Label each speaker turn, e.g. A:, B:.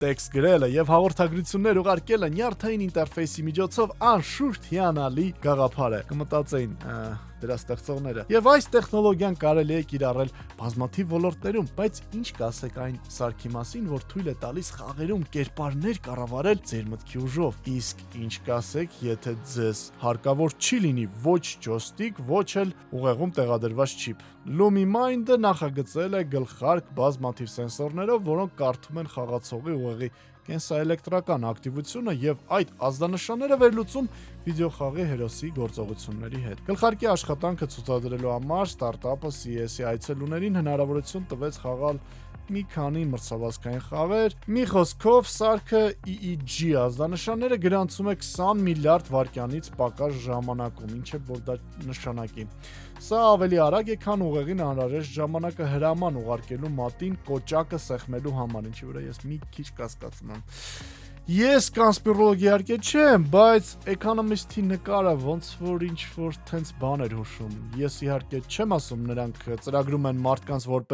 A: տեքստ գրելը եւ հաղորդագրություններ ուղարկելը նյարդային ինտերֆեյսի միջոցով անշուշտ հիանալի գաղափար է, կմտածեին դրա ստեղծողները։ Եվ այս տեխնոլոգիան կարելի է կիրառել բազմաթիվ ոլորտներում, բայց ինչ կասեք այն սարքի մասին, որ թույլ է տալիս խաղերում կերպարներ կառավարել ձեր մտքի ուժով։ Իսկ ինչ կասեք, եթե ձեզ հարկավոր չի լինի ոչ ջոյստիկ, ոչ էլ ուղեղում տեղադրված չիպ։ Lumi Mind-ը նախագծել է գլխարկ բազմաթիվ սենսորներով, որոնք կարդում են խաղացողի ուղեղի կենսաէլեկտրական ակտիվությունը եւ այդ ազդանշանները վերլուծում վիդեոխաղի հերոսի գործողությունների հետ։ Գլխարկի աշխատանքը ցուցադրելու համար ստարտափը CS-ի այցելուներին հնարավորություն տվեց խաղալ մի քանի մրցավազքային խաղեր։ Մի խոսքով, սարքը EEG ազդանշանները գրանցում է 20 միլիարդ վայրկյանից պակաս ժամանակում, ինչը որ դա նշանակի։ Սա ավելի արագ է, քան ուղեղին անհրաժեշտ ժամանակը հրաման ուղարկելու մատին կոճակը սեղմելու համար, ինչի վրա ես մի քիչ կասկածում եմ։ Ես կոնսպիրոլոգ իհարկե չեմ, բայց Economist-ի նկարը ոնց որ ինչ-որ տենց բան էր հուշում։ Ես իհարկե չեմ ասում նրանք ծրագրում են մարդկանց որպես